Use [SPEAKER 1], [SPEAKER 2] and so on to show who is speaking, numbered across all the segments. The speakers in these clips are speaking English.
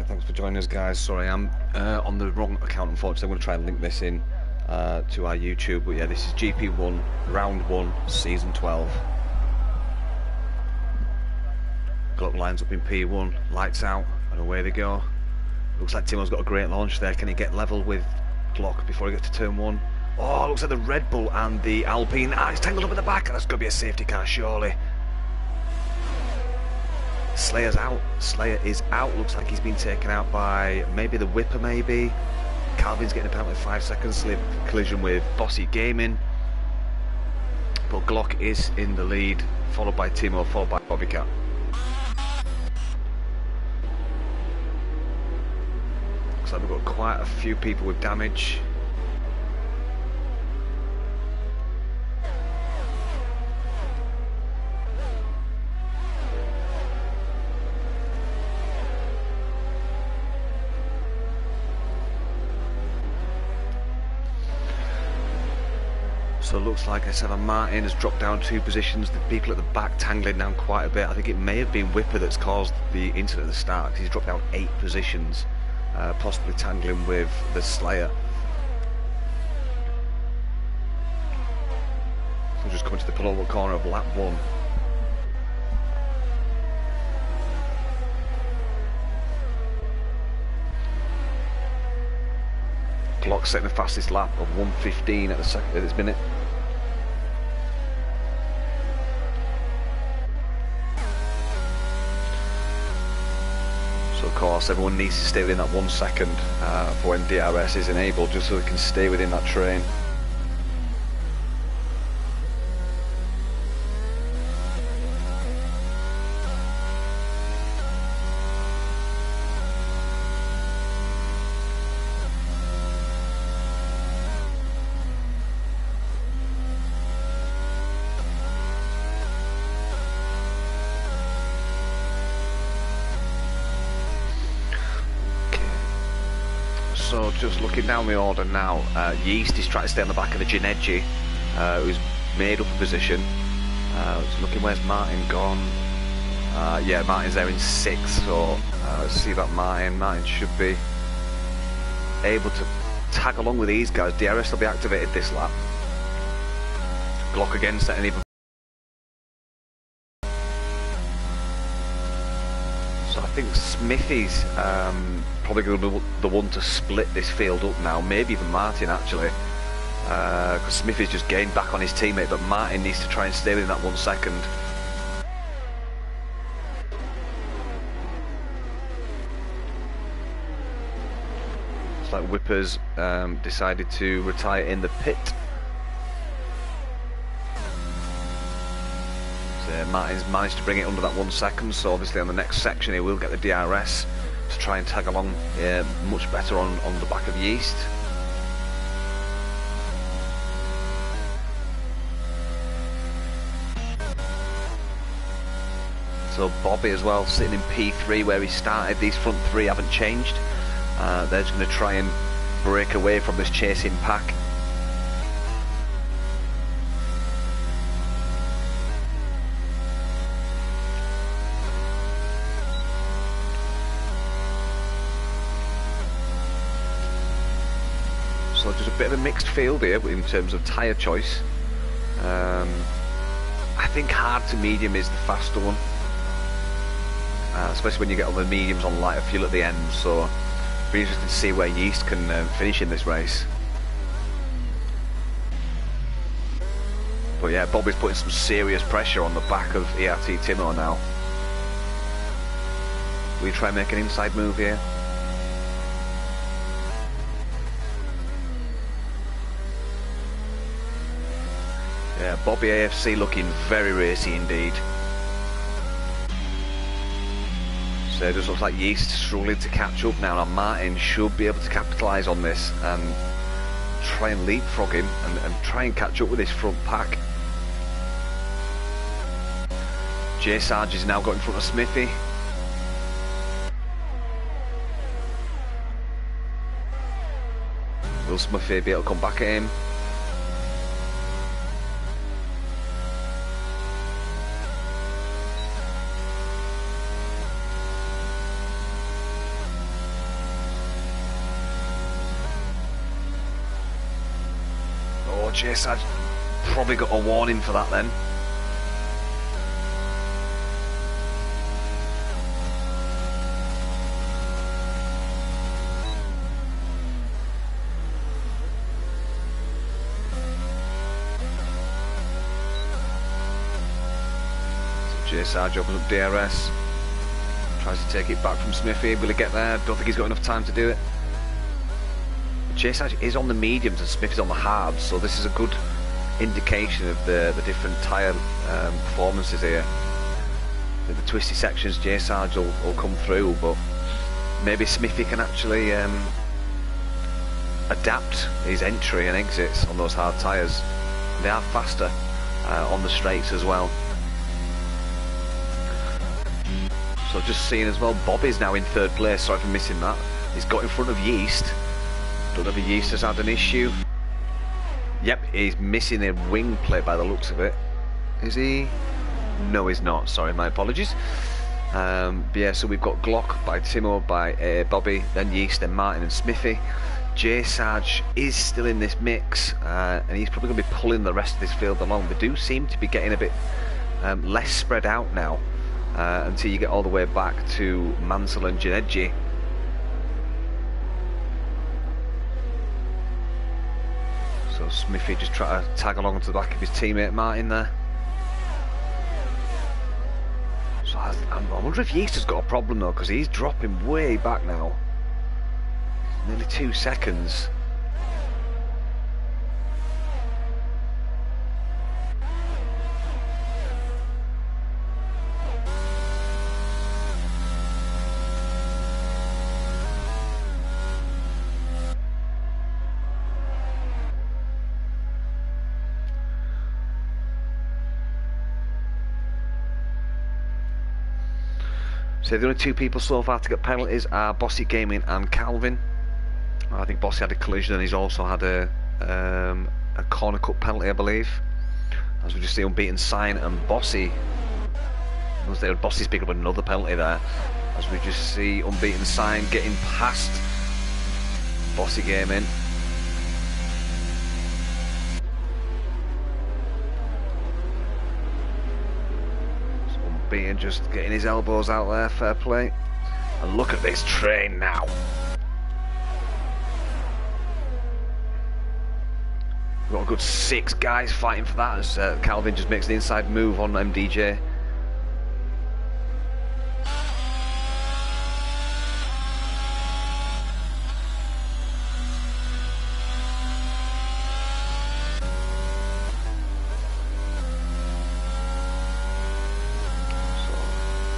[SPEAKER 1] Thanks for joining us, guys. Sorry, I'm on the wrong account, unfortunately. I'm going to try and link this in to our YouTube. But yeah, this is GP1, Round 1, Season 12. Glock lines up in P1, lights out, and away they go. Looks like Timo's got a great launch there. Can he get level with Glock before he gets to turn 1? Oh, looks like the Red Bull and the Alpine. Ah, he's tangled up at the back. That's going to be a safety car, surely. Slayer's out. Slayer is out. Looks like he's been taken out by maybe the Whipper, maybe. Calvin's getting a penalty 5 seconds. Slip collision with Bossy Gaming. But Glock is in the lead, followed by Timo, followed by Bobbycat. Looks like we've got quite a few people with damage. So it looks like SFR Martin has dropped down 2 positions. The people at the back tangling down quite a bit. I think it may have been Whipper that's caused the incident at the start, because he's dropped down 8 positions, possibly tangling with the Slayer. So just coming to the penultimate corner of lap 1. Glock setting the fastest lap of 1:15 at this minute. So of course everyone needs to stay within that 1 second for when DRS is enabled, just so they can stay within that train. So just looking down the order now, Yeast is trying to stay on the back of the Gineggi, who's made up a position. Just looking, where's Martin gone? Yeah, Martin's there in 6th, so let's see about Martin. Martin should be able to tag along with these guys. DRS will be activated this lap. Glock again setting even. So I think Smithy's probably going to be the one to split this field up now, maybe even Martin actually, because Smithy's just gained back on his teammate, but Martin needs to try and stay within that 1 second. It's like Whippers decided to retire in the pit. Martin's managed to bring it under that 1 second, so obviously on the next section he will get the DRS to try and tag along much better on the back of Yeast. So Bobby as well, sitting in P3 where he started. These front 3 haven't changed. They're just going to try and break away from this chasing pack. So just a bit of a mixed field here in terms of tyre choice. I think hard to medium is the faster one, especially when you get all the mediums on lighter fuel at the end. So it'll be interesting to see where Yeast can finish in this race. But yeah, Bobby's putting some serious pressure on the back of ERT Timo now. Will you try and make an inside move here? Yeah, Bobby AFC looking very racy indeed. So it just looks like Yeast struggling to catch up now. Now Martin should be able to capitalise on this and try and leapfrog him and try and catch up with this front pack. J Sarge is now got in front of Smithy. Will Smithy be able to come back at him? J Sarge probably got a warning for that then. J Sarge opens up DRS, tries to take it back from Smithy. Will he get there? Don't think he's got enough time to do it. J Sarge is on the mediums and Smithy's on the hards, so this is a good indication of the different tyre performances here. The twisty sections J Sarge will come through, but maybe Smithy can actually adapt his entry and exits on those hard tyres. They are faster on the straights as well. So just seeing as well, Bobby's now in third place. Sorry for missing that. He's got in front of Yeast. Don't know if Yeast has had an issue. Yep, he's missing a wing plate by the looks of it. Is he? No, he's not. Sorry, my apologies. But yeah, so we've got Glock by Timo, by Bobby, then Yeast, then Martin and Smithy. J Sarge is still in this mix, and he's probably going to be pulling the rest of this field along. They do seem to be getting a bit less spread out now. Until you get all the way back to Mansell and Gineggi. So Smithy just try to tag along to the back of his teammate Martin there. So I wonder if Yeast has got a problem though, because he's dropping way back now. Nearly 2 seconds. So the only 2 people so far to get penalties are Bossy Gaming and Calvin. I think Bossy had a collision and he's also had a corner cut penalty, I believe. As we just see Unbeaten Sign and Bossy. Bossy's picked up another penalty there. As we just see Unbeaten Sign getting past Bossy Gaming. Being just getting his elbows out there, fair play. And look at this train now. We've got a good 6 guys fighting for that as Calvin just makes the inside move on MDJ.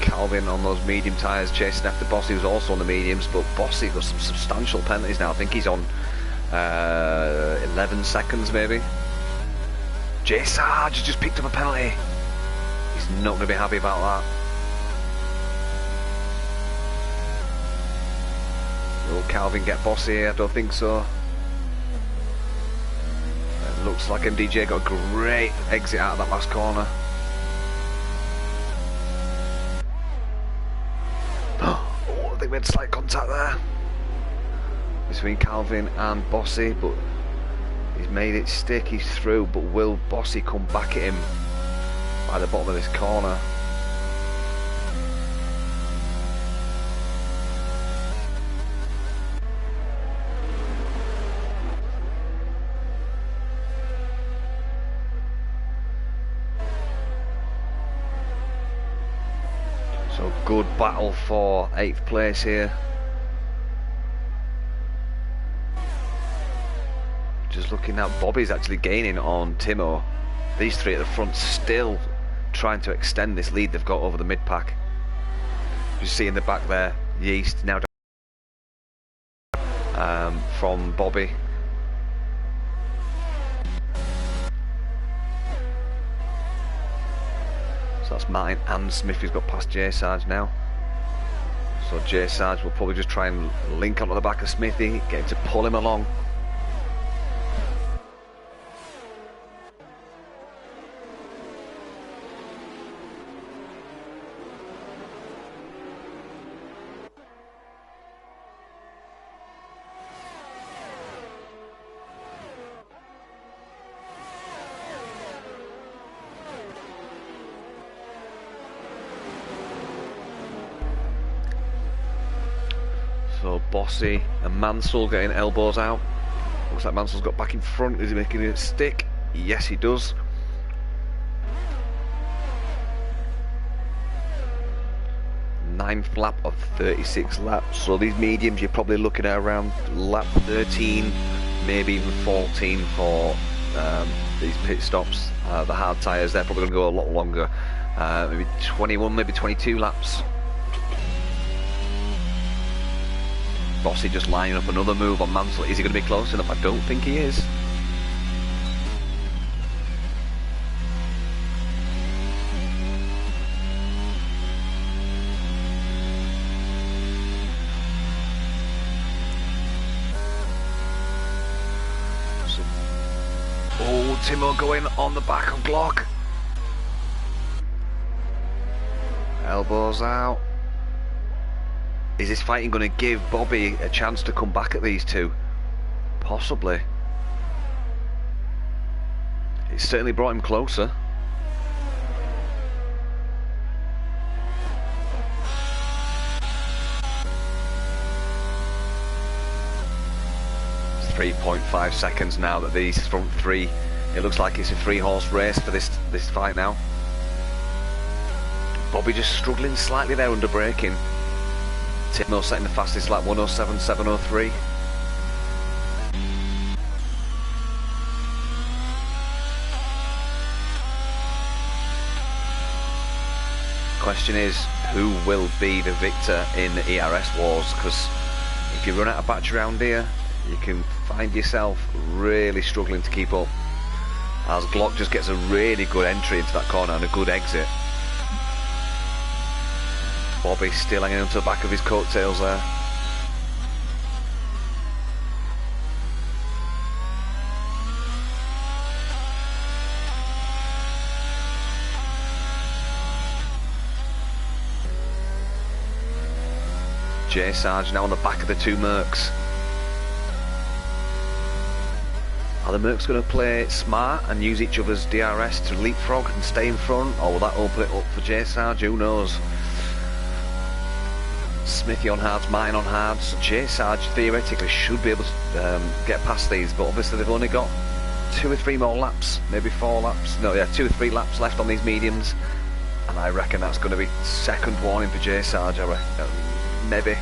[SPEAKER 1] Calvin on those medium tyres chasing after Bossy, who's also on the mediums, but Bossy got some substantial penalties now. I think he's on 11 seconds maybe. J Sarge has just picked up a penalty. He's not going to be happy about that. Will Calvin get Bossy? I don't think so. It looks like MDJ got a great exit out of that last corner. We had slight contact there between Calvin and Bossy, but he's made it stick, he's through, but will Bossy come back at him by the bottom of this corner? So good battle for 8th place here. Just looking at Bobby's actually gaining on Timo. These 3 at the front still trying to extend this lead they've got over the mid-pack. You see in the back there, Yeast now from Bobby. So that's Martin and Smith who's got past J Sarge now. So J Sarge will probably just try and link onto the back of Smithy, get him to pull him along. Bossy and Mansell getting elbows out. Looks like Mansell's got back in front. Is he making it stick? Yes, he does. Ninth lap of 36 laps. So these mediums, you're probably looking at around lap 13, maybe even 14 for these pit stops. The hard tyres, they're probably going to go a lot longer. Maybe 21, maybe 22 laps. Bossy just lining up another move on Mansell. Is he going to be close enough? I don't think he is. Oh, Timo going on the back of Glock. Elbows out. Is this fighting going to give Bobby a chance to come back at these two? Possibly. It certainly brought him closer. It's 3.5 seconds now that these front three. It looks like it's a 3-horse race for this fight now. Bobby just struggling slightly there under braking. Timo setting the fastest lap, 107.703. Question is, who will be the victor in the ERS wars? Because if you run out of battery around here, you can find yourself really struggling to keep up. As Glock just gets a really good entry into that corner and a good exit. Bobby still hanging onto the back of his coattails there. J Sarge now on the back of the two Mercs. Are the Mercs going to play smart and use each other's DRS to leapfrog and stay in front, or will that open it up for J Sarge? Who knows? Smithy on hards, Martin on hards. J Sarge theoretically should be able to get past these, but obviously they've only got 2 or 3 more laps, maybe 4 laps. No, yeah, 2 or 3 laps left on these mediums, and I reckon that's going to be second warning for J Sarge. I reckon, maybe.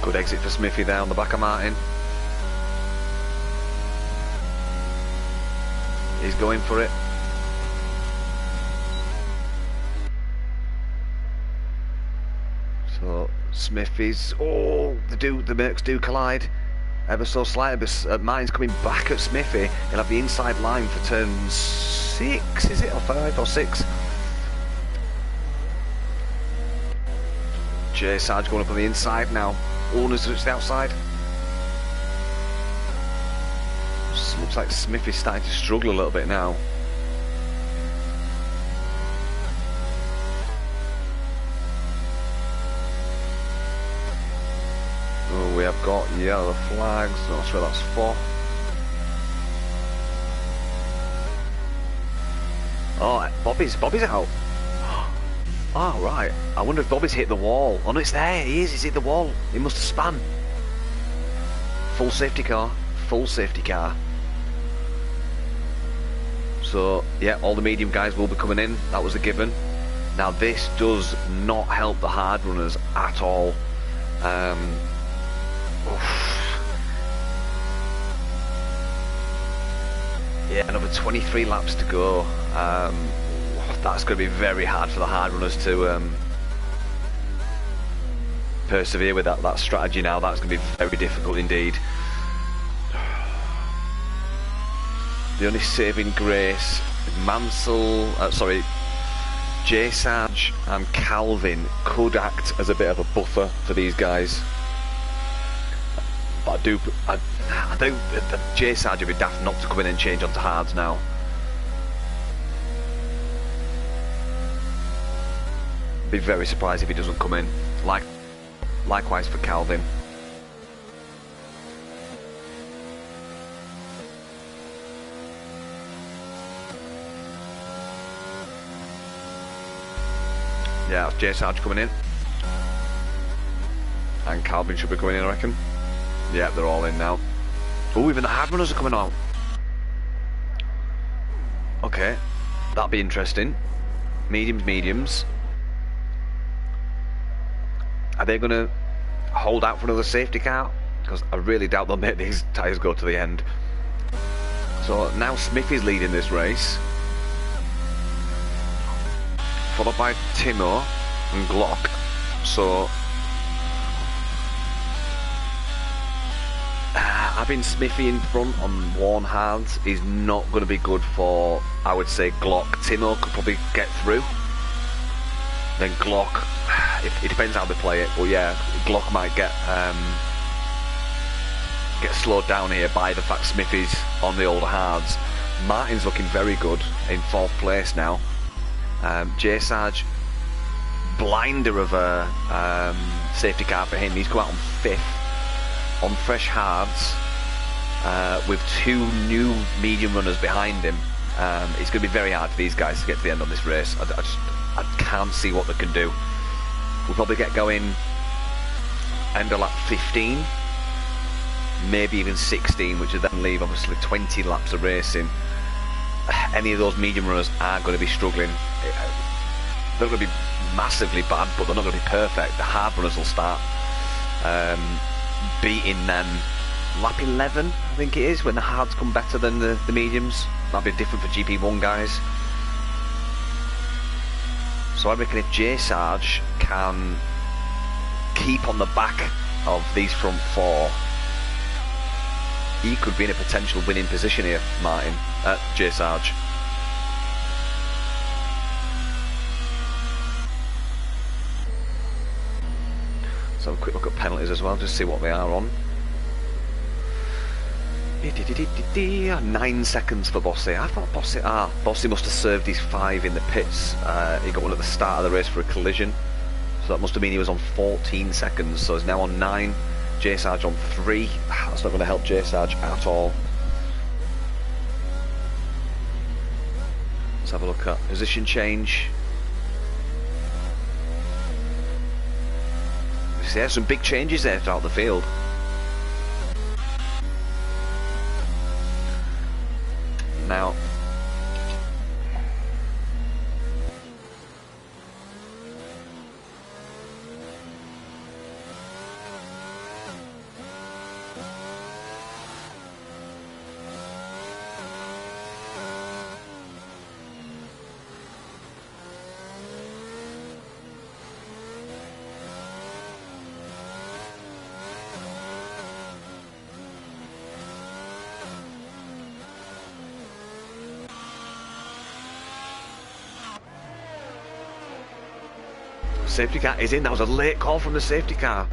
[SPEAKER 1] Good exit for Smithy there on the back of Martin. He's going for it. So Smithy's, oh, the Mercs do collide ever so slightly, but Martin's coming back at Smithy. He'll have the inside line for turn 6, is it, or 5 or 6? J Sarge going up on the inside now. Owners touch the outside. Looks like Smithy's starting to struggle a little bit now. Oh, we have got yellow flags. Not sure that's for. Oh, Bobby's out. Oh, right. I wonder if Bobby's hit the wall. Oh no, it's there. He is. He's hit the wall. He must have spun. Full safety car. Full safety car. So, yeah, all the medium guys will be coming in. That was a given. Now, this does not help the hard runners at all. Yeah, another 23 laps to go. That's going to be very hard for the hard runners to persevere with that strategy now. That's going to be very difficult indeed. The only saving grace, Mansell, J Sarge and Calvin could act as a bit of a buffer for these guys. But I think J Sarge would be daft not to come in and change onto hards now. Be very surprised if he doesn't come in. Likewise for Calvin. Yeah, that's J Sarge coming in. And Calvin should be coming in, I reckon. Yeah, they're all in now. Oh, even the hard runners are coming out. Okay, that'll be interesting. Mediums. Are they going to hold out for another safety car? Because I really doubt they'll make these tyres go to the end. So now Smith is leading this race, followed by Timo and Glock. So having Smithy in front on worn hards is not going to be good for, I would say, Glock. Timo could probably get through. Then Glock, it depends how they play it, but yeah, Glock might get slowed down here by the fact Smithy's on the older hards. Martin's looking very good in 4th place now. J Sarge, blinder of a safety car for him. He's come out on 5th on fresh hards with 2 new medium runners behind him. It's going to be very hard for these guys to get to the end on this race. I can't see what they can do. We'll probably get going end of lap 15, maybe even 16, which would then leave obviously 20 laps of racing. Any of those medium runners are going to be struggling. They're going to be massively bad, but they're not going to be perfect. The hard runners will start beating them lap 11, I think it is, when the hards come better than the mediums. That'll be different for GP1 guys. So I reckon if J Sarge can keep on the back of these front 4, he could be in a potential winning position here, Martin, J Sarge. So have a quick look at penalties as well, just see what they are on. 9 seconds for Bossy. I thought Bossy must have served his 5 in the pits. He got one at the start of the race for a collision, so that must have mean he was on 14 seconds. So he's now on 9. J Sarge on 3. That's not going to help J Sarge at all. Let's have a look at position change. See, there's some big changes there throughout the field. Now, safety car is in. That was a late call from the safety car.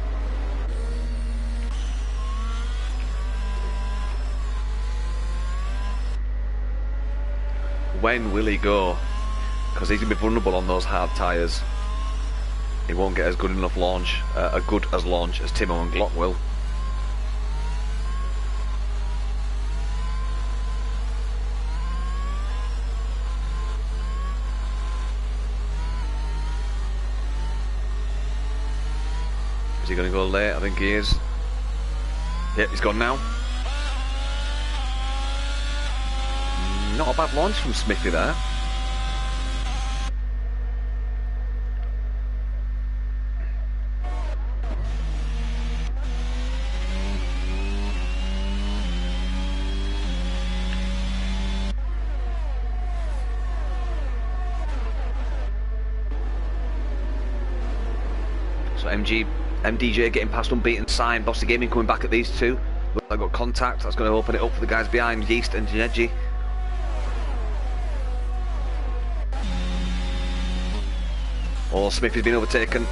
[SPEAKER 1] When will he go? Because he's going to be vulnerable on those hard tyres. He won't get as good enough launch, as Timo and Glock will. Is he going to go late? I think he is. Yep, he's gone now. Not a bad launch from Smithy there. So MDJ getting past unbeaten sign. Bossy Gaming coming back at these two. Look, they've got contact. That's going to open it up for the guys behind, Yeast and Gineggi. Oh, Smith has been overtaken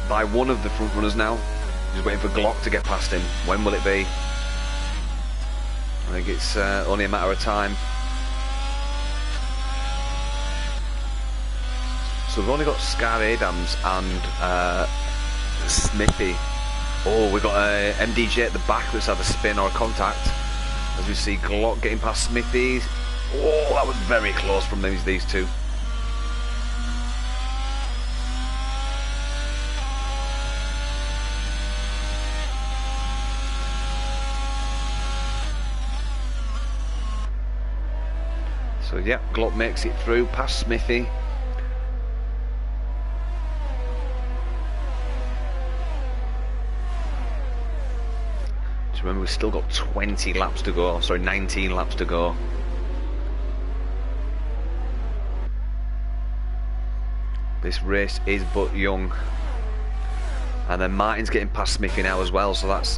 [SPEAKER 1] by one of the front runners now. He's waiting for Glock to get past him. When will it be? I think it's only a matter of time. So we've only got Scar Adams and Smithy. Oh, we've got MDJ at the back that's had a spin or a contact. As we see Glock getting past Smithy. Oh, that was very close from these two. So yeah, Gluck makes it through past Smithy. Just remember, we've still got 20 laps to go. Sorry, 19 laps to go. This race is but young. And then Martin's getting past Smithy now as well, so that's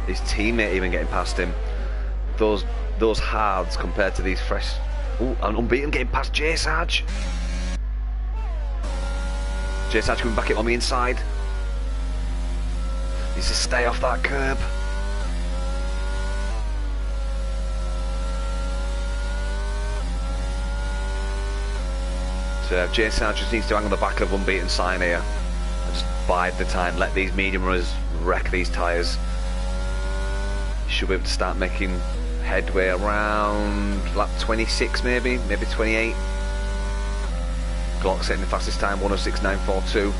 [SPEAKER 1] his teammate even getting past him. Those hards compared to these fresh. Oh, and Unbeaten getting past J Sarge. J Sarge coming back in on the inside. Needs to stay off that curb. So J Sarge just needs to hang on the back of Unbeaten sign here. And just bide the time, let these medium runners wreck these tyres. Should be able to start making headway around lap 26 maybe 28. Glock setting the fastest time, 106.942.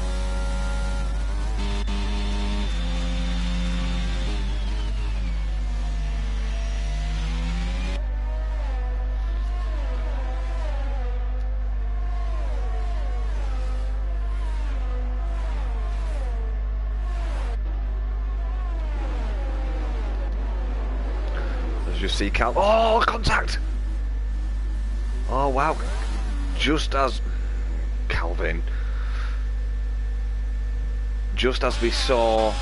[SPEAKER 1] Just see Cal. Oh, contact! Oh wow! Just as Calvin, just as we saw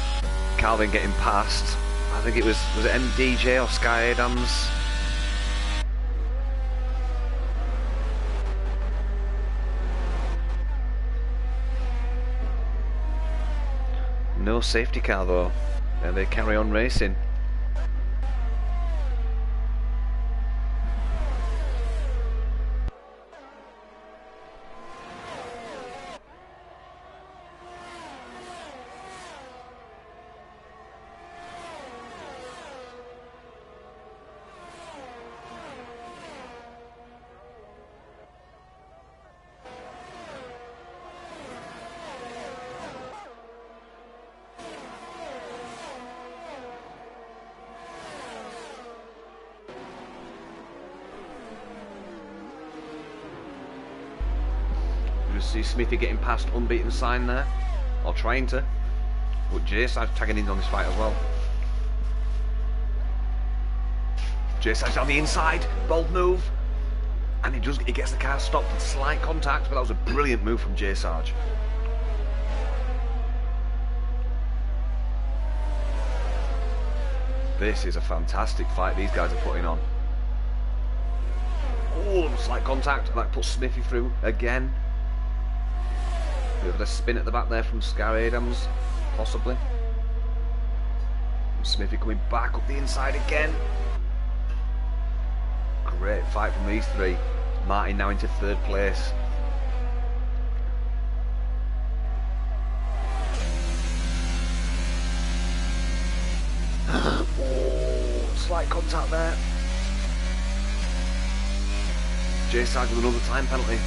[SPEAKER 1] Calvin getting past, I think it was it MDJ or SFR-energydan's? No safety car though, and they carry on racing. See Smithy getting past Unbeaten sign there, or trying to, but J-Side's tagging in on this fight as well. J-Side's on the inside, bold move, and he gets the car stopped with slight contact, but that was a brilliant move from J-Sarge. This is a fantastic fight these guys are putting on. Oh, slight contact, that puts Smithy through again. Bit of a spin at the back there from SFR-energydan's, possibly. And Smithy coming back up the inside again. Great fight from these three. Martin now into third place. Oh, slight contact there. J-Sarge with another time penalty.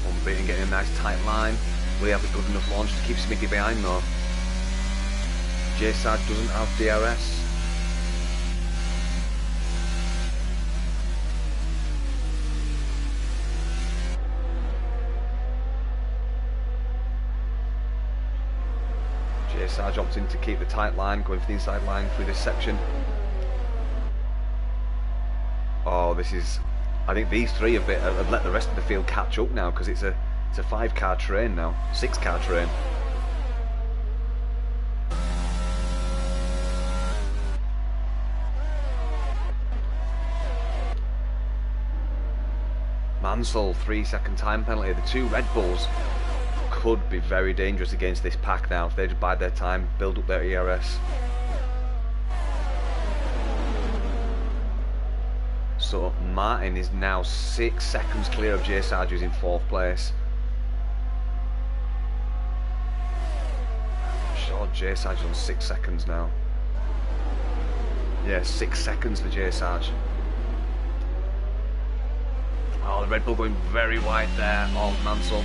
[SPEAKER 1] Unbeaten getting a nice tight line. Will he have a good enough launch to keep Smithy behind though? J-Sarge doesn't have DRS. J-Sarge opting to keep the tight line, going for the inside line through this section. Oh, this is... I think these three have let the rest of the field catch up now, because it's a 5-car train now, 6-car train. Mansell, 3-second time penalty. The two Red Bulls could be very dangerous against this pack now if they just bide their time, build up their ERS. So Martin is now 6 seconds clear of J-Sarge, who's in 4th place. I'm sure J-Sarge is on 6 seconds now. Yeah, 6 seconds for J-Sarge. Oh, the Red Bull going very wide there of Mansell.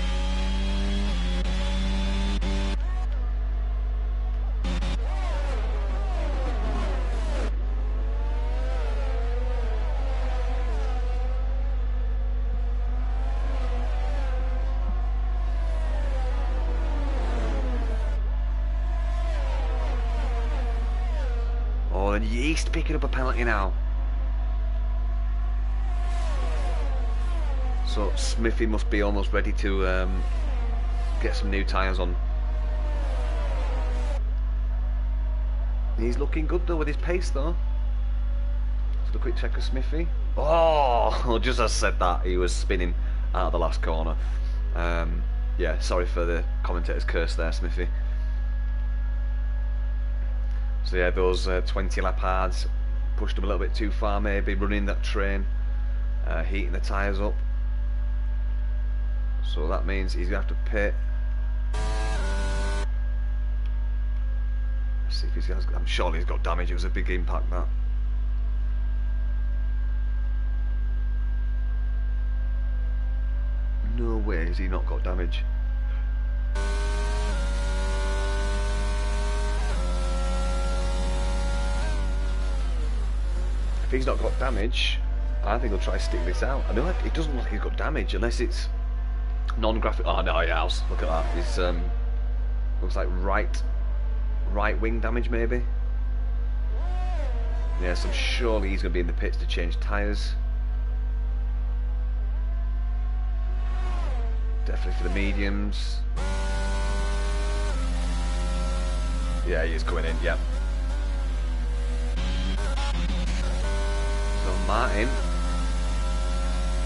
[SPEAKER 1] Yeast picking up a penalty now. So Smithy must be almost ready to get some new tyres on. He's looking good though with his pace though. Just a quick check of Smithy. Oh, just as I said that, he was spinning out of the last corner. Yeah, sorry for the commentator's curse there, Smithy. So yeah, those 20 lap hards pushed him a little bit too far maybe, running that train, heating the tyres up. So that means he's going to have to pit. Let's see if he's got, I'm sure he's got damage, it was a big impact that. No way has he not got damage. If he's not got damage, I think he'll try to stick this out. I know it doesn't look like he's got damage unless it's non-graphic. Oh no, he has. Look at that. He's looks like right wing damage maybe. Yes, I'm surely he's going to be in the pits to change tyres. Definitely for the mediums. Yeah, he is going in. Yep. So Martin,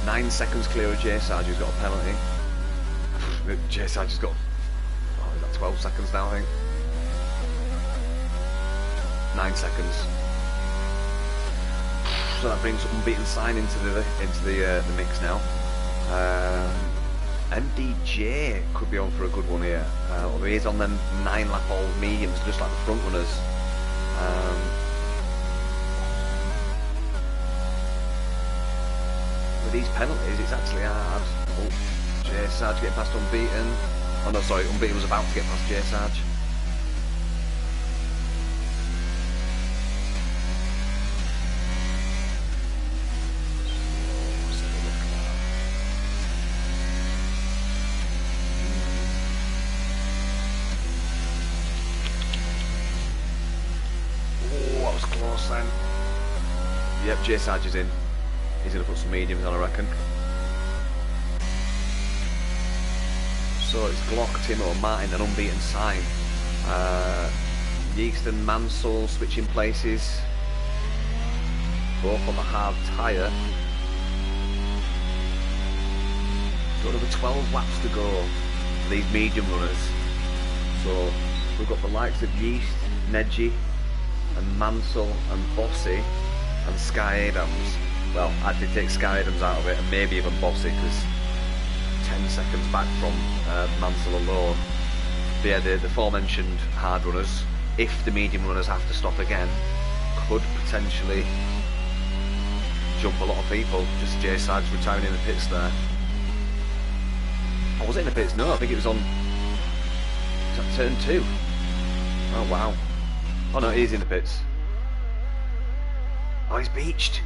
[SPEAKER 1] 9 seconds clear of J Sarge, who's got a penalty. J Sarge has got, oh, is that 12 seconds now, I think? 9 seconds. So that brings unbeaten sign into the mix now. MDJ could be on for a good one here. Although he is on them 9 lap old mediums, just like the front runners. With these penalties, it's actually hard. Oh, J Sarge getting past unbeaten. Oh no, sorry, unbeaten was about to get past J Sarge. Then. Yep, J Sarge is in. He's going to put some mediums on, I reckon. So it's Glock, Timo, Martin, and unbeaten sign. Yeast and Mansell switching places. Both on the hard tyre. Got another 12 laps to go for these medium runners. So we've got the likes of Yeast, Nedgy, and Mansell and Bossy and Sky Adams. Well, I did take Sky Adams out of it and maybe even Bossy because 10 seconds back from Mansell alone. But yeah, the aforementioned hard runners, if the medium runners have to stop again, could potentially jump a lot of people. Just J Sarge retiring in the pits there. Oh, was it in the pits? No, I think it was on turn 2. Oh wow. Oh no, he's in the pits. Oh, he's beached.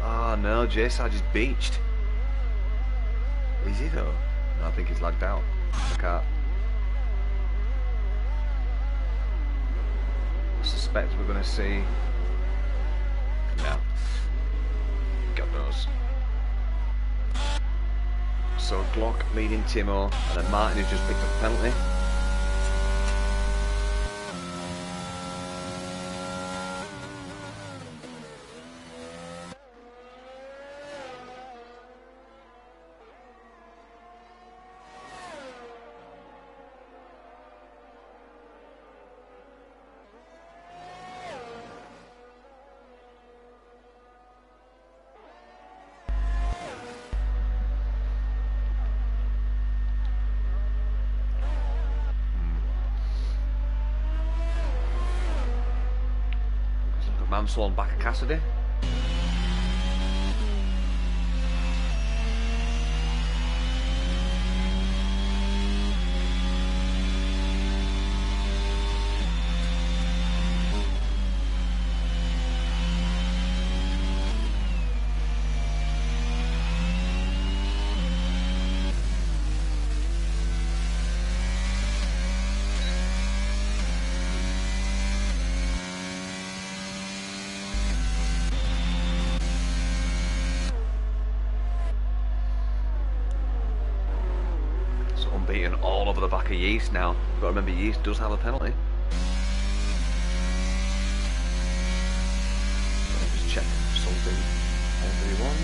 [SPEAKER 1] Oh no, J Sarge is beached. Is he though? No, I think he's lagged out. I can't. I suspect we're going to see. No. God knows. So Glock leading Timo, and then Martin who's just picked up a penalty. Mansell on back of Cassidy. all over the back of Yeast now. You've got to remember, Yeast does have a penalty. Let me just check something. Everyone.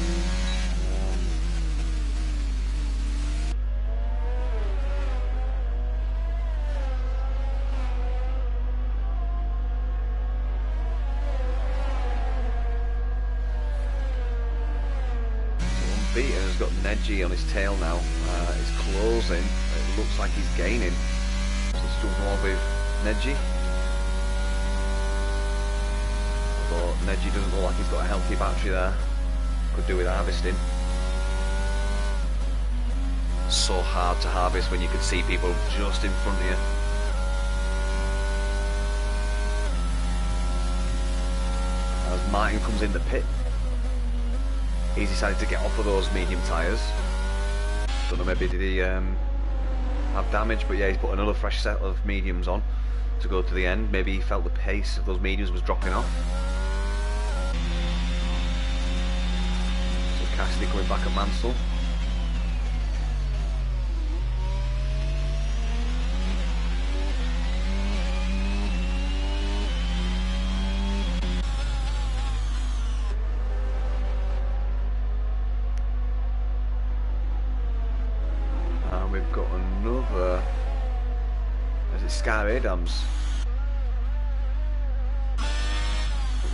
[SPEAKER 1] Beaten has got Nedgy on his tail now. He's closing. It looks like he's gaining. So still more with Nedgy. But Nedgy doesn't look like he's got a healthy battery there. Could do with harvesting. So hard to harvest when you can see people just in front of you. As Martin comes in the pit, he's decided to get off of those medium tyres. Don't know, maybe did he have damage, but yeah, he's put another fresh set of mediums on to go to the end. Maybe he felt the pace of those mediums was dropping off. So Cassidy coming back at Mansell. We've got another, is it Scar Adams?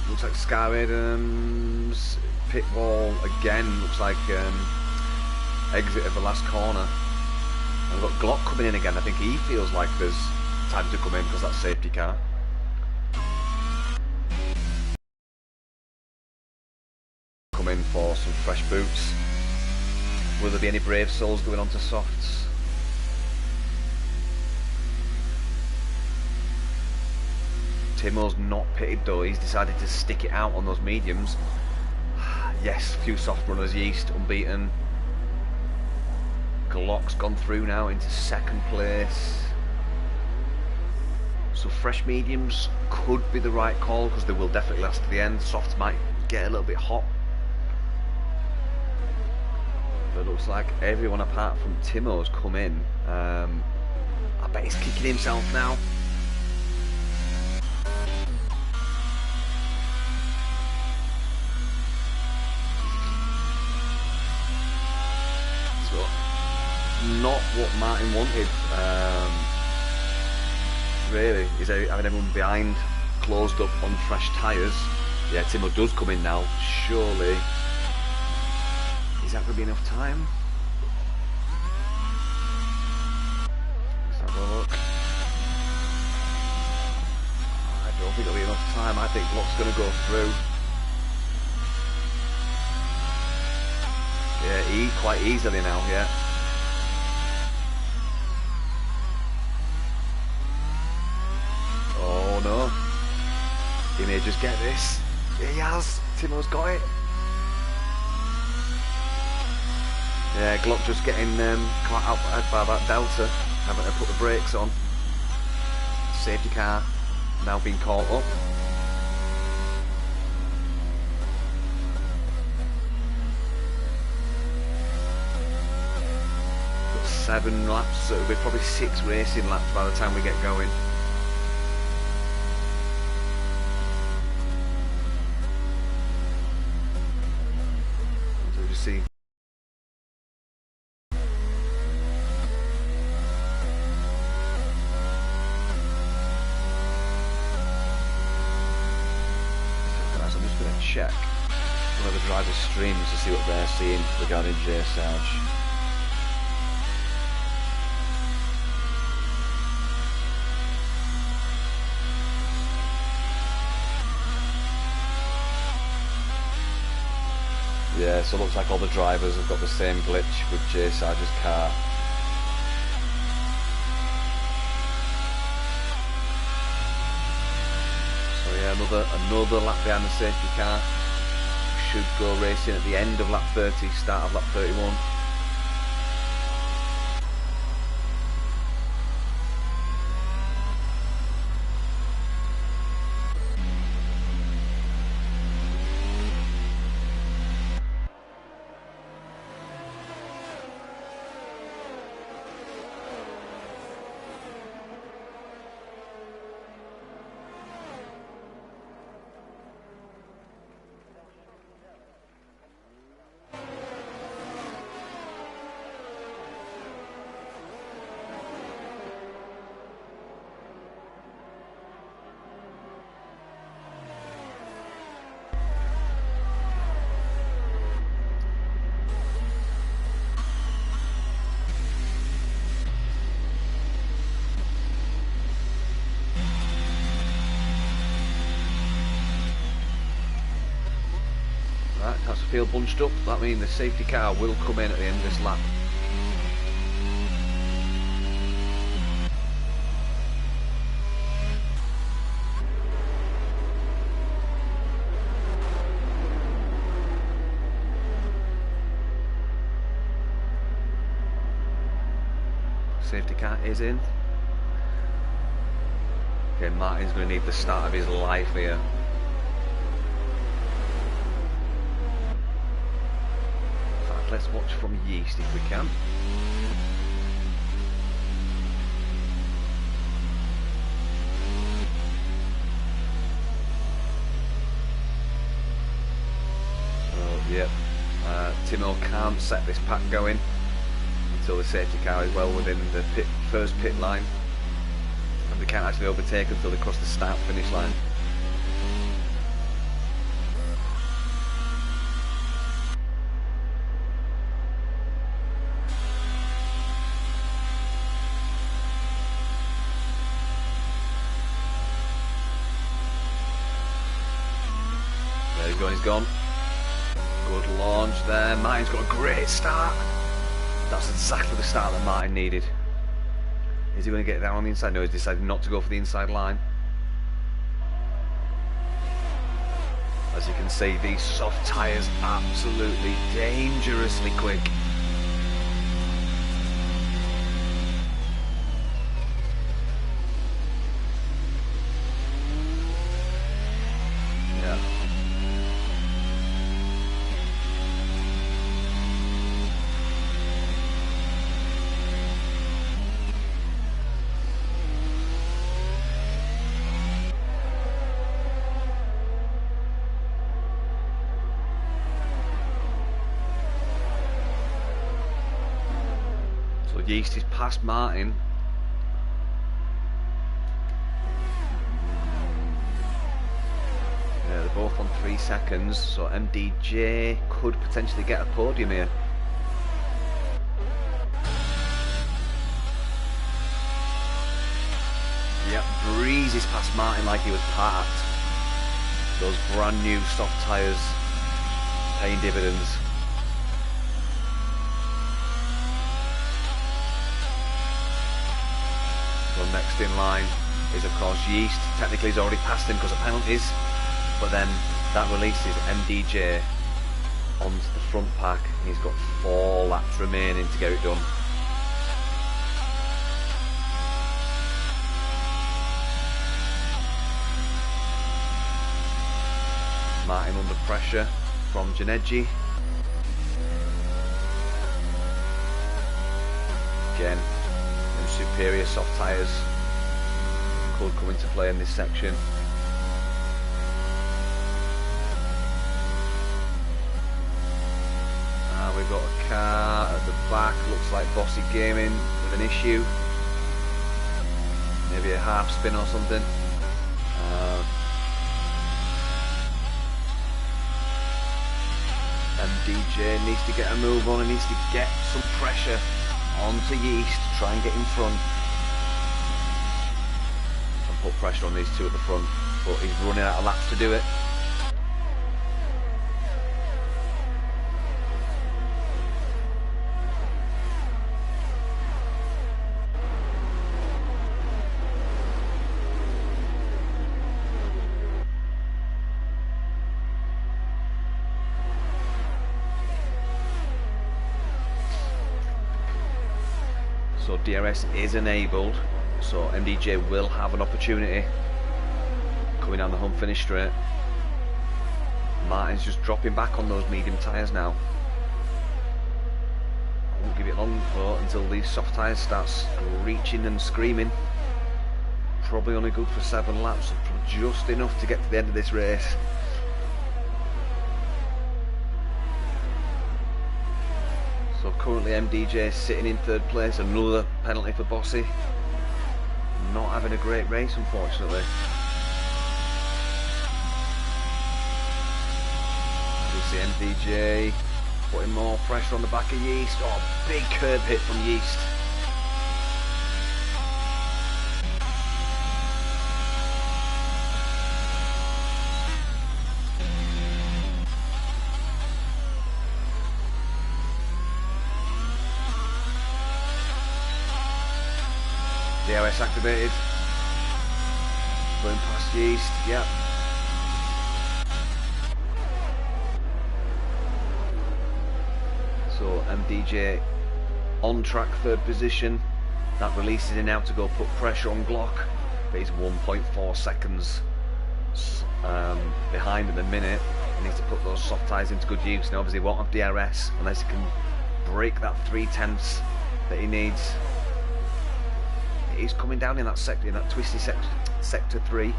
[SPEAKER 1] Looks like Scar Adams, pit wall again, looks like exit of the last corner. And we've got Glock coming in again. I think he feels like there's time to come in because that's safety car. Come in for some fresh boots. Will there be any brave souls going on to softs? Timo's not pitted though, he's decided to stick it out on those mediums. Yes, few soft runners, Yeast unbeaten. Glock's gone through now into second place. So fresh mediums could be the right call because they will definitely last to the end. Softs might get a little bit hot. But it looks like everyone apart from Timo's come in. I bet he's kicking himself now. So, not what Martin wanted. Really, is having everyone behind, closed up on fresh tyres. Yeah, Timo does come in now. Surely. Is that going to be enough time? Let's have a look. I don't think it'll be enough time. I think Block's going to go through. Yeah, quite easily now, yeah. Oh no. He may just get this. He has. Timo's got it. Yeah, Glock just getting caught out by that Delta, having to put the brakes on. Safety car now being caught up. Got 7 laps, so it'll be probably 6 racing laps by the time we get going. So we just see. Check one of the drivers' streams to see what they're seeing regarding J-Sarge. Yeah, so it looks like all the drivers have got the same glitch with J-Sarge's car. Yeah, another lap behind the safety car. Should go racing at the end of lap 30, start of lap 31. feel bunched up, that means the safety car will come in at the end of this lap. Safety car is in. Okay, Martin's going to need the start of his life here. In fact, let's watch from Yeast if we can. Oh, yep. Timo can't set this pack going until the safety car is well within the first pit line, and they can't actually overtake until they cross the start finish line. There he's gone, he's gone. Good launch there. Martin's got a great start. That's exactly the start that Martin needed. Is he going to get down on the inside? No, he's decided not to go for the inside line. As you can see, these soft tyres absolutely dangerously quick. Yeah. So Yeast is past Martin. Yeah, they're both on 3 seconds, so MDJ could potentially get a podium here. Yep, breezes past Martin like he was parked. Those brand new soft tyres paying dividends. So next in line is of course Yeast. Technically he's already passed him because of penalties, but then that releases MDJ onto the front pack. He's got 4 laps remaining to get it done. Martin under pressure from Janegi. Again, them superior soft tyres could come into play in this section. We've got a car at the back, looks like Bossy Gaming with an issue. Maybe a half spin or something. MDJ needs to get a move on and needs to get some pressure onto Yeast to try and get in front. And put pressure on these two at the front, but he's running out of laps to do it. So DRS is enabled, so MDJ will have an opportunity coming down the home finish straight. Martin's just dropping back on those medium tyres now. I won't give it long though until these soft tyres start screeching and screaming. Probably only good for 7 laps, so just enough to get to the end of this race. So currently MDJ is sitting in 3rd place, another penalty for Bossy. Not having a great race, unfortunately. You see MDJ putting more pressure on the back of Yeast. Oh, big curb hit from Yeast. DRS activated. Going past Yeast, yep. So MDJ on track, 3rd position. That releases him now to go put pressure on Glock. But he's 1.4 seconds behind at the minute. He needs to put those soft tyres into good use. Now obviously he won't have DRS unless he can break that 3/10 that he needs. He's coming down in that sector, in that twisty sector 3.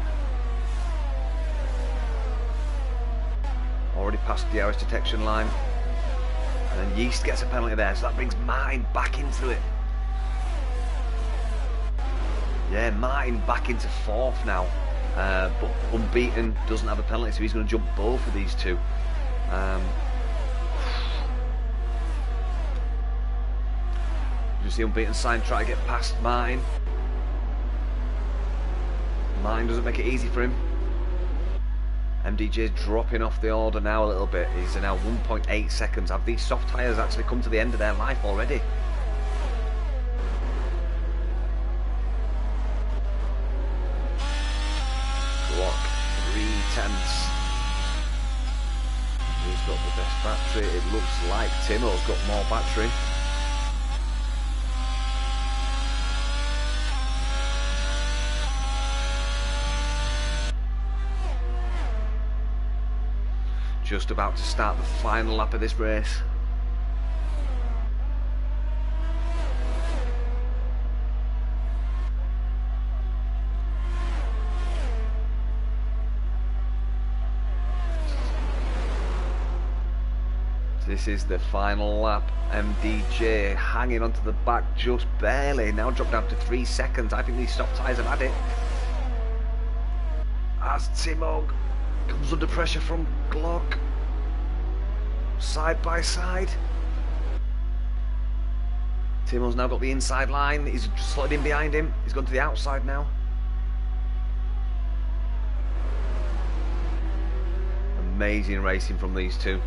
[SPEAKER 1] Already past the DRS detection line. And then Yeast gets a penalty there, so that brings Martin back into it. Yeah, Martin back into 4th now. But Unbeaten doesn't have a penalty, so he's going to jump both of these two. You see Unbeaten sign try to get past Martin. Martin doesn't make it easy for him. MDJ's dropping off the order now a little bit. He's now 1.8 seconds. Have these soft tyres actually come to the end of their life already? Glock 3/10. Who's got the best battery? It looks like Timo's got more battery. Just about to start the final lap of this race. This is the final lap. MDJ hanging onto the back just barely. Now dropped down to 3 seconds. I think these soft tyres have had it. As Timo comes under pressure from Glock. Side by side. Timo's now got the inside line. He's slotted in behind him. He's gone to the outside now. Amazing racing from these two.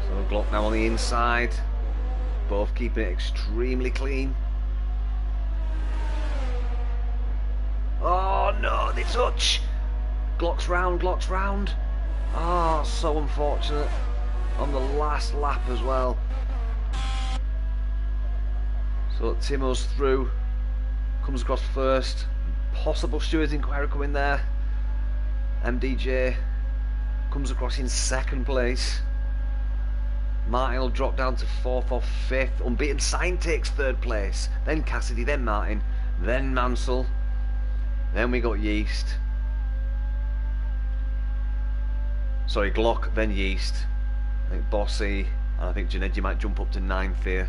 [SPEAKER 1] So Glock now on the inside. Both keeping it extremely clean. Oh no, they touch. Glock's round, Glock's round. Ah, oh, so unfortunate. On the last lap as well. So Timo's through. Comes across first. Possible stewards inquiry coming there. MDJ comes across in 2nd place. Martin will drop down to 4th or 5th. Unbeaten Sign takes 3rd place. Then Cassidy, then Martin, then Mansell. Then we got Yeast. Sorry, Glock, then Yeast. I think Bossy, and I think Janedji might jump up to 9th here.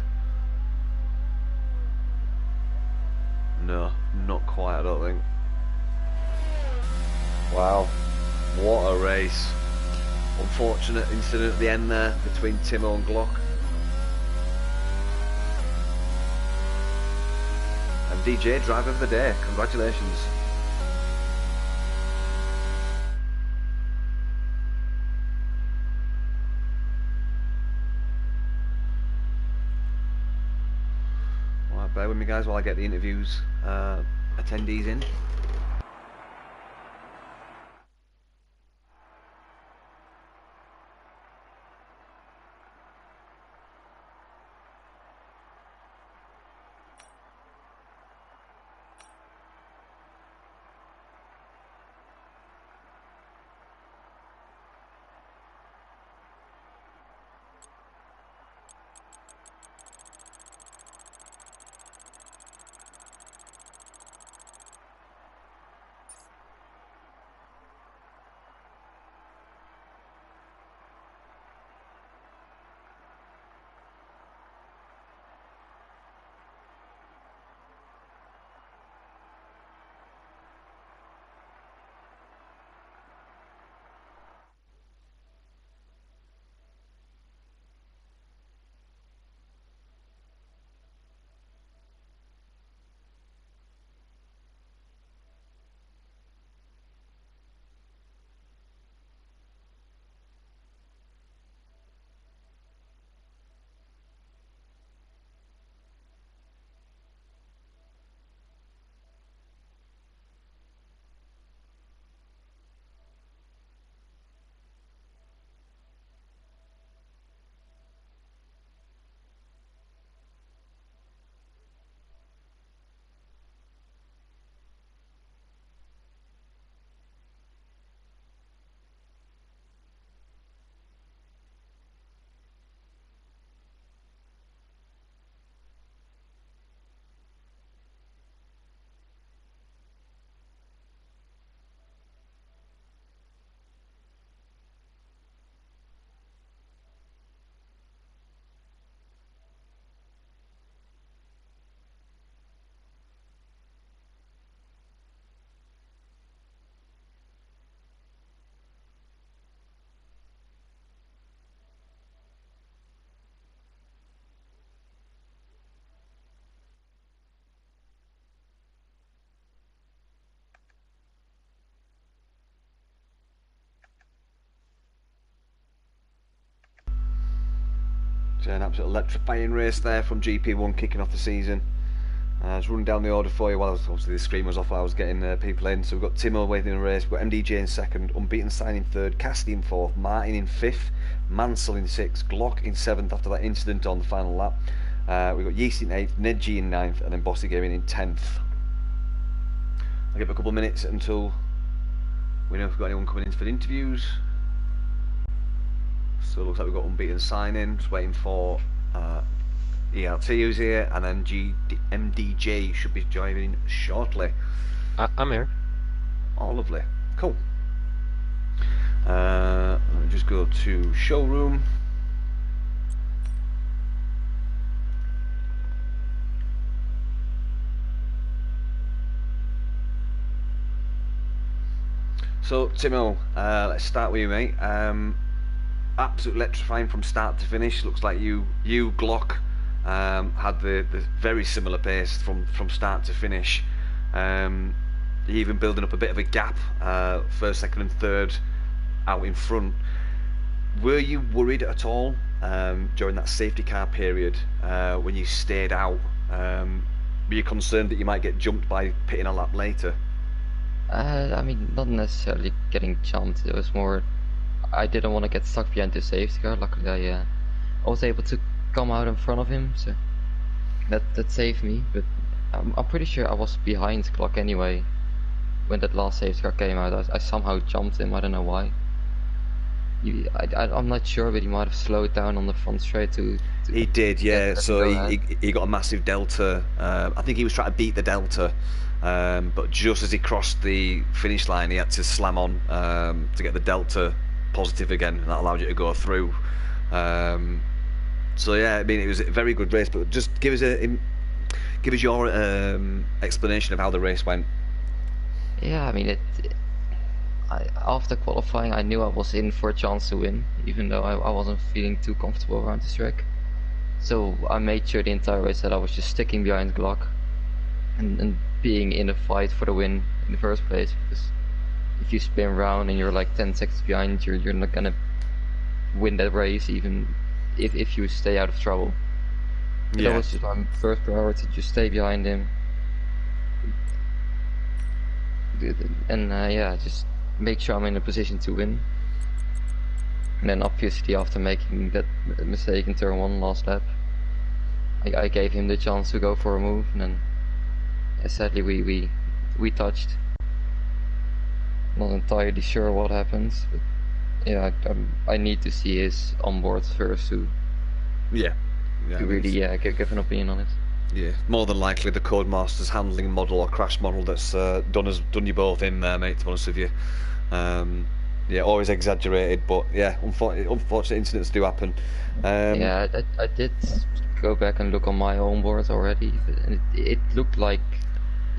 [SPEAKER 1] No, not quite, I don't think. Wow, what a race. Unfortunate incident at the end there between Timo and Glock. And DJ, driver of the day, congratulations. Bear with me guys while I get the interviews attendees in. It's an absolute electrifying race there from GP1 kicking off the season. I was running down the order for you while obviously the screen was off while I was getting people in. So we've got Timo waiting in the race, we've got MDJ in second, Unbeaten Sign in third, Cassidy in fourth, Martin in fifth, Mansell in sixth, Glock in seventh after that incident on the final lap. We've got Yeast in eighth, Nedgy in ninth, and then Bossy Gaming in 10th. I'll give it a couple of minutes until we know if we've got anyone coming in for the interviews. So it looks like we've got Unbeaten Sign in, just waiting for ERT who's here, and then MDJ should be joining shortly.
[SPEAKER 2] I'm here.
[SPEAKER 1] Oh, lovely. Cool. Let me just go to showroom. So, Timo, let's start with you, mate. Absolutely electrifying from start to finish. Looks like you Glock, had the very similar pace from start to finish. Even building up a bit of a gap, first, second and third out in front. Were you worried at all during that safety car period when you stayed out? Were you concerned that you might get jumped by pitting a lap later?
[SPEAKER 3] I mean, not necessarily getting jumped. It was more, I didn't want to get stuck behind the safety car. Luckily, I was able to come out in front of him, so that saved me. But I'm pretty sure I was behind Glock anyway when that last safety car came out. I somehow jumped him. I don't know why. I'm not sure, but he might have slowed down on the front straight to
[SPEAKER 1] he did, yeah. So he got a massive delta. I think he was trying to beat the delta, but just as he crossed the finish line, he had to slam on to get the delta positive again, and that allowed you to go through. So yeah, I mean, it was a very good race. But just give us your explanation of how the race went.
[SPEAKER 3] Yeah, I mean, after qualifying, I knew I was in for a chance to win, even though I wasn't feeling too comfortable around the track. So I made sure the entire race that I was just sticking behind Glock and being in a fight for the win in the first place. Because if you spin around and you're like 10 seconds behind, you're not gonna win that race, even if you stay out of trouble. Yeah. That was just my first priority, just stay behind him. And yeah, just make sure I'm in a position to win. And then obviously after making that mistake in turn 1 last lap, I gave him the chance to go for a move, and then sadly we touched. Not entirely sure what happens, but yeah, I need to see his onboard first to really give an opinion on it.
[SPEAKER 1] Yeah, more than likely the Codemasters handling model or crash model that's done you both in there, mate, to be honest with you. Yeah, always exaggerated, but yeah, unfortunate incidents do happen.
[SPEAKER 3] Yeah, I did go back and look on my own board already, and it looked like,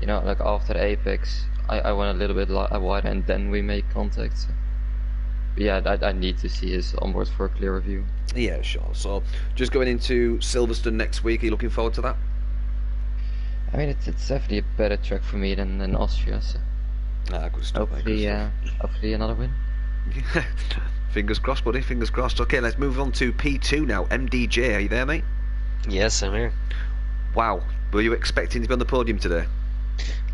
[SPEAKER 3] you know, like after Apex, I went a little bit wider and then we made contact. So. But yeah, I need to see his onboard for a clear review.
[SPEAKER 1] Yeah, sure. So, just going into Silverstone next week, are you looking forward to that?
[SPEAKER 3] I mean, it's definitely a better track for me than Austria, so
[SPEAKER 1] good stuff.
[SPEAKER 3] Hopefully another win.
[SPEAKER 1] Fingers crossed, buddy, fingers crossed. Okay, let's move on to P2 now. MDJ, are you there, mate?
[SPEAKER 2] Yes, I'm here.
[SPEAKER 1] Wow, were you expecting to be on the podium today?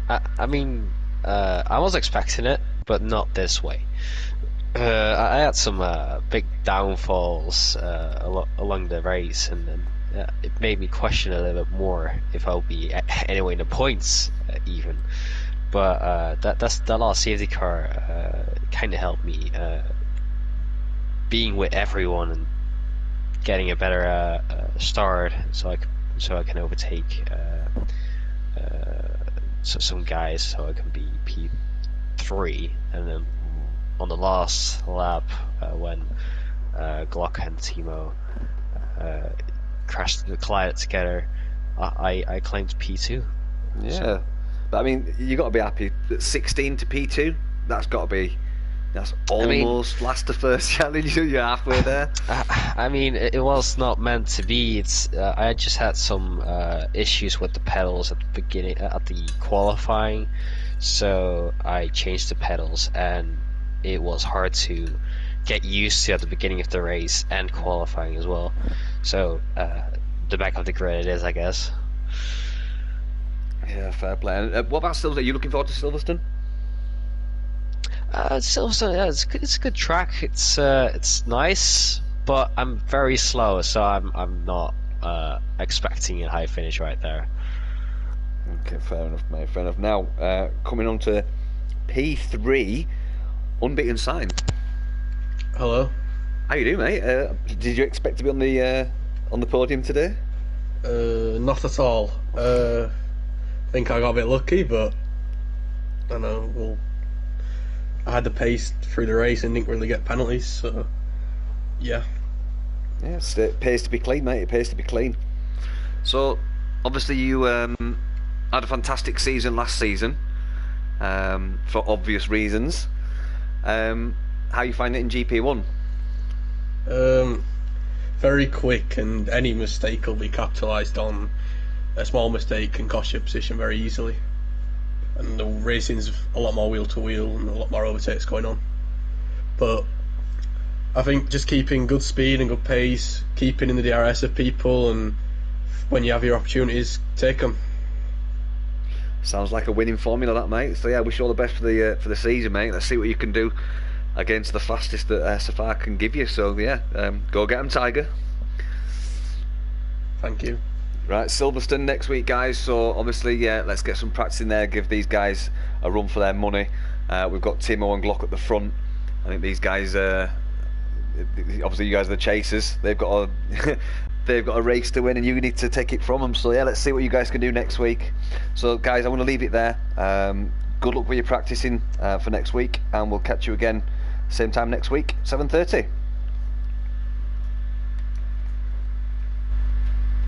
[SPEAKER 2] I mean, I was expecting it, but not this way. I had some big downfalls along the race, and then it made me question a little bit more if I'll be anyway in the points even. But that last safety car kind of helped me being with everyone and getting a better start, so I can overtake some guys, so I can be P3, and then on the last lap when Glock and Timo collided together, I claimed P2.
[SPEAKER 1] Yeah,
[SPEAKER 2] so.
[SPEAKER 1] But I mean, you got to be happy that 16 to P2. That's almost last to first challenge. You're halfway there.
[SPEAKER 2] I mean, it was not meant to be. I just had some issues with the pedals at the beginning, at the qualifying, so I changed the pedals, and it was hard to get used to at the beginning of the race and qualifying as well. So the back of the grid it is, I guess.
[SPEAKER 1] Yeah, fair play. And, what about Silverstone? Are you looking forward to Silverstone?
[SPEAKER 2] Silverstone, yeah, it's a good track. It's nice, but I'm very slow, so I'm not expecting a high finish right there.
[SPEAKER 1] Okay, fair enough, mate. Fair enough. Now, coming on to P3, unbeaten sign.
[SPEAKER 4] Hello.
[SPEAKER 1] How you doing, mate? Did you expect to be on the podium today?
[SPEAKER 4] Not at all. I think I got a bit lucky, but I don't know. Well, I had the pace through the race and didn't really get penalties, so yeah.
[SPEAKER 1] Yeah, it pays to be clean, mate. It pays to be clean. So, obviously, you had a fantastic season last season, for obvious reasons. How you find it in GP1?
[SPEAKER 4] Very quick, and any mistake will be capitalised on. A small mistake can cost you a position very easily. And the racing's a lot more wheel to wheel and a lot more overtakes going on. But I think just keeping good speed and good pace, keeping in the DRS of people, and when you have your opportunities, take them.
[SPEAKER 1] Sounds like a winning formula, that, mate. So yeah, wish you all the best for the season, mate. Let's see what you can do against the fastest that SFR can give you. So yeah, go get them, Tiger.
[SPEAKER 4] Thank you.
[SPEAKER 1] Right, Silverstone next week, guys. So obviously, yeah, let's get some practice in there. Give these guys a run for their money. We've got Timo and Glock at the front. I think these guys, obviously, you guys are the chasers. They've got a race to win, and you need to take it from them. So yeah, let's see what you guys can do next week. So guys, I want to leave it there. Good luck with your practicing for next week, and we'll catch you again same time next week, 7:30.